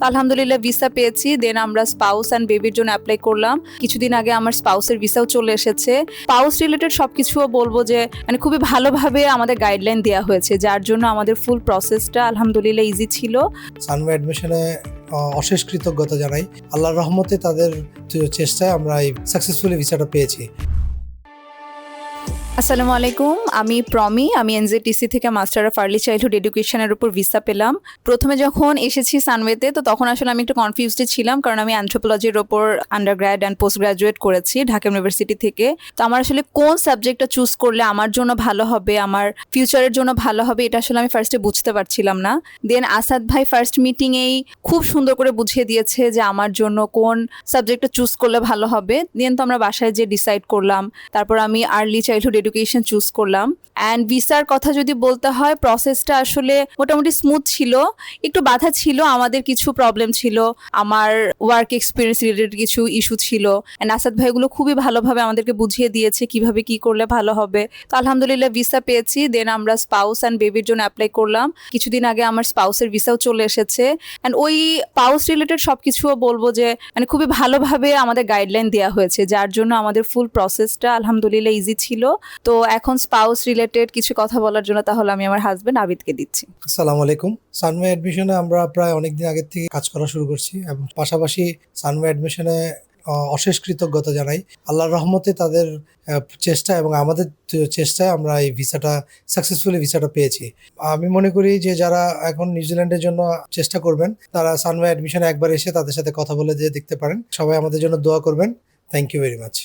তো আলহামদুলিল্লাহ ভিসা পেয়েছি। দেন আমরা স্পাউস অ্যান্ড বেবির জন্য অ্যাপ্লাই করলাম। কিছুদিন আগে আমার স্পাউসের ভিসাও চলে এসেছে। স্পাউস রিলেটেড সবকিছুও বলবো যে মানে খুবই ভালোভাবে আমাদের গাইডলাইন দেওয়া হয়েছে, যার জন্য আমাদের ফুল প্রসেসটা আলহামদুলিল্লাহ ইজি ছিল। সানওয়ে অ্যাডমিশনে অশেষ কৃতজ্ঞতা জানাই। আল্লাহর রহমতে তাদের চেষ্টায় আমরা এই সাকসেসফুলি ভিসাটা পেয়েছি। আসসালামু আলাইকুম, আমি প্রমি। আমি এনজেটিসি থেকে মাস্টার অফ আর্লি চাইল্ডহুড এডুকেশনের উপর ভিসা পেলাম। প্রথমে যখন এসেছি সানওয়েতে, তো তখন আসলে আমি একটু কনফিউজড ছিলাম, কারণ আমি অ্যানথ্রোপোলজির ওপর আন্ডারগ্র্যাড অ্যান্ড পোস্ট গ্রাজুয়েট করেছি ঢাকা ইউনিভার্সিটি থেকে। তো আমার আসলে কোন সাবজেক্টটা চুজ করলে আমার জন্য ভালো হবে, আমার ফিউচারের জন্য ভালো হবে, এটা আসলে আমি ফার্স্টে বুঝতে পারছিলাম না। দেন আসাদ ভাই ফার্স্ট মিটিংয়েই খুব সুন্দর করে বুঝিয়ে দিয়েছে যে আমার জন্য কোন সাবজেক্টটা চুজ করলে ভালো হবে। দেন তো আমরা বাসায় যে ডিসাইড করলাম, তারপর আমি আর্লি চাইল্ডহুড এডুকেশন চুজ করলাম। অ্যান্ড ভিসার কথা যদি বলতে হয়, প্রসেসটা আসলে মোটামুটি স্মুথ ছিল। একটু বাধা ছিল, আমাদের কিছু প্রবলেম ছিল, আমার ওয়ার্ক এক্সপিরিয়েন্স রিলেটেড কিছু ইস্যু ছিল। অ্যান্ড আসাদ ভাইগুলো খুবই ভালোভাবে আমাদেরকে বুঝিয়ে দিয়েছে কিভাবে কি করলে ভালো হবে। তো আলহামদুলিল্লাহ ভিসা পেয়েছি। দেন আমরা স্পাউস অ্যান্ড বেবির জন্য অ্যাপ্লাই করলাম। কিছুদিন আগে আমার স্পাউসের ভিসাও চলে এসেছে। অ্যান্ড ওই স্পাউস রিলেটেড সবকিছুও বলবো যে মানে খুবই ভালোভাবে আমাদের গাইডলাইন দেওয়া হয়েছে, যার জন্য আমাদের ফুল প্রসেসটা আলহামদুলিল্লাহ ইজি ছিল। তো এখন স্পাউস রিলেটেড কিছু কথা বলার জন্য তাহলে আমি আমার হাজবেন্ড আবিদকে দিচ্ছি। আসসালামু আলাইকুম। সানওয়ে অ্যাডমিশনে আমরা প্রায় অনেকদিন আগের থেকে কাজ করা শুরু করছি এবং পাশাপাশি সানওয়ে অ্যাডমিশনে অশেষ কৃতজ্ঞতা জানাই। আল্লাহর রহমতে তাদের চেষ্টা এবং আমাদের চেষ্টায় আমরা এই ভিসাটা সাকসেসফুলি ভিসাটা পেয়েছি। আমি মনে করি যে যারা এখন নিউজিল্যান্ডের জন্য চেষ্টা করবেন, তারা সানওয়ে অ্যাডমিশনে একবার এসে তাদের সাথে কথা বলে দিয়ে দেখতে পারেন। সবাই আমাদের জন্য দোয়া করবেন। Thank you very much.